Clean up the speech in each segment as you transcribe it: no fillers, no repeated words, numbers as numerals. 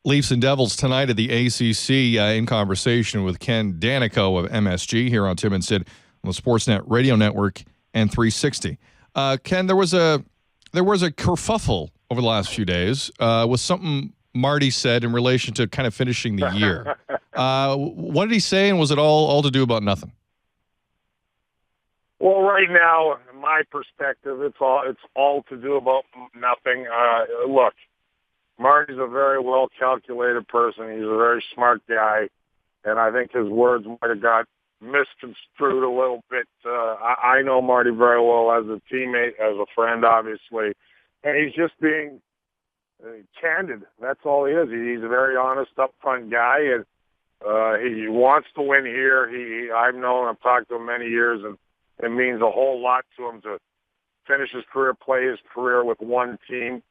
Leafs and Devils tonight at the ACC in conversation with Ken Daneyko of MSG here on Tim and Sid on the Sportsnet Radio Network and 360. Ken, there was a kerfuffle over the last few days with something Marty said in relation to kind of finishing the year. What did he say, and was it all to do about nothing? Well, right now, in my perspective, it's all to do about nothing. Look, Marty's a very well-calculated person. He's a very smart guy, and I think his words might have got misconstrued a little bit. I know Marty very well as a teammate, as a friend, obviously, and he's just being candid. That's all he is. He's a very honest, upfront guy, and he wants to win here. I've talked to him many years, and it means a whole lot to him to finish his career, play his career with one team.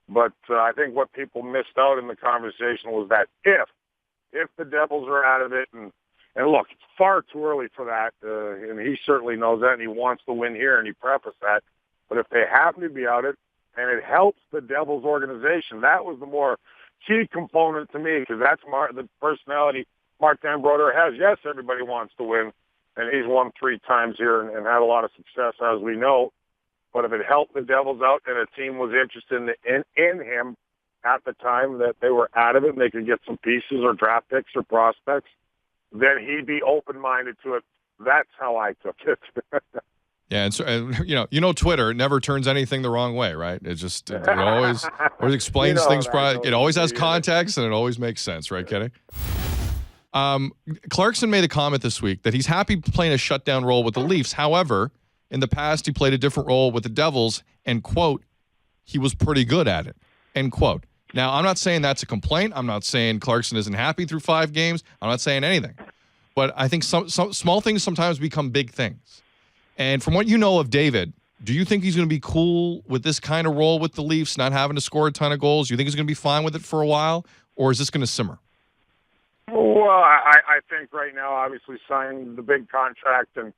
But I think what people missed out in the conversation was that if the Devils are out of it, and look, it's far too early for that, and he certainly knows that, and he wants to win here, and he prefaced that. But if they happen to be out of it, and it helps the Devils organization, that was the more key component to me, because that's the personality Martin Brodeur has. Yes, everybody wants to win, and he's won 3 times here and had a lot of success, as we know. But if it helped the Devils out and a team was interested in him at the time that they were out of it and they could get some pieces or draft picks or prospects, then he'd be open-minded to it. That's how I took it. Yeah, and so Twitter never turns anything the wrong way, right? It just it always explains things. It always has context and it always makes sense, right, Kenny? Clarkson made a comment this week that he's happy playing a shutdown role with the Leafs. However, in the past, he played a different role with the Devils, and, quote, he was pretty good at it, end quote. Now, I'm not saying that's a complaint. I'm not saying Clarkson isn't happy through 5 games. I'm not saying anything. But I think some small things sometimes become big things. And from what you know of David, do you think he's going to be cool with this kind of role with the Leafs, not having to score a ton of goals? Do you think he's going to be fine with it for a while, or is this going to simmer? Well, I think right now, obviously, signing the big contract and,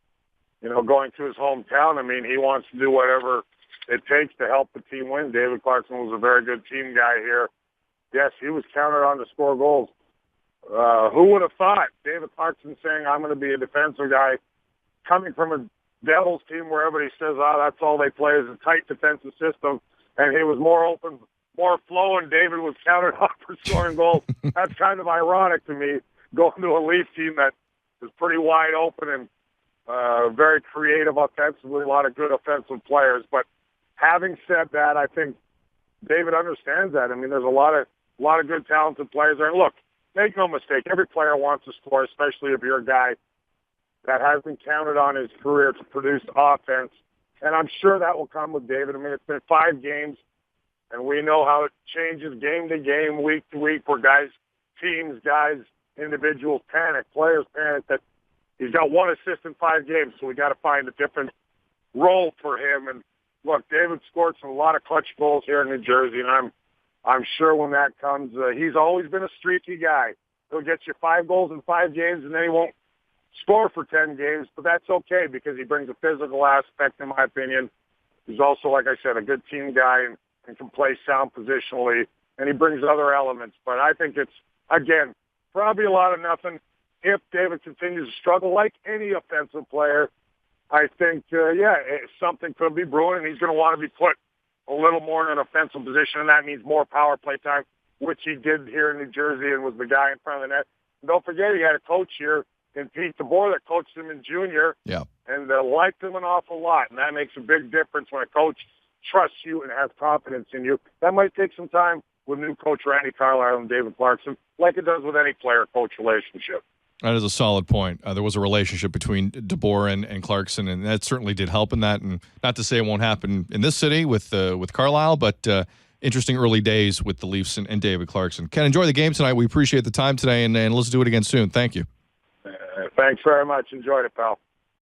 going to his hometown, I mean, he wants to do whatever it takes to help the team win. David Clarkson was a very good team guy here. Yes, he was counted on to score goals. Who would have thought David Clarkson saying, I'm going to be a defensive guy, coming from a Devils team where everybody says, that's all they play is a tight defensive system, and he was more open, more flow, and David was counted on for scoring goals. That's kind of ironic to me, going to a Leaf team that is pretty wide open and very creative offensively, a lot of good offensive players. But having said that, I think David understands that. I mean, there's a lot of good, talented players there. And look, make no mistake, every player wants to score, especially if you're a guy that has been counted on his career to produce offense. And I'm sure that will come with David. I mean, it's been 5 games, and we know how it changes game to game, week to week, where teams, individuals panic, players panic that he's got 1 assist in 5 games, so we got to find a different role for him. And look, David scored a lot of clutch goals here in New Jersey, and I'm sure when that comes, he's always been a streaky guy. He'll get you 5 goals in 5 games, and then he won't score for 10 games, but that's okay because he brings a physical aspect, in my opinion. He's also, like I said, a good team guy and can play sound positionally, and he brings other elements. But I think it's, again, probably a lot of nothing. If David continues to struggle like any offensive player, I think, something could be brewing, and he's going to want to be put a little more in an offensive position, and that means more power play time, which he did here in New Jersey and was the guy in front of the net. And don't forget, he had a coach here in Pete DeBoer that coached him in junior and liked him an awful lot, and that makes a big difference when a coach trusts you and has confidence in you. That might take some time with new coach Randy Carlyle and David Clarkson, like it does with any player-coach relationship. That is a solid point. There was a relationship between DeBoer and Clarkson, and that certainly did help in that. And not to say it won't happen in this city with Carlisle, but interesting early days with the Leafs and David Clarkson. Ken, enjoy the game tonight. We appreciate the time today, and let's do it again soon. Thank you. Thanks very much. Enjoyed it, pal.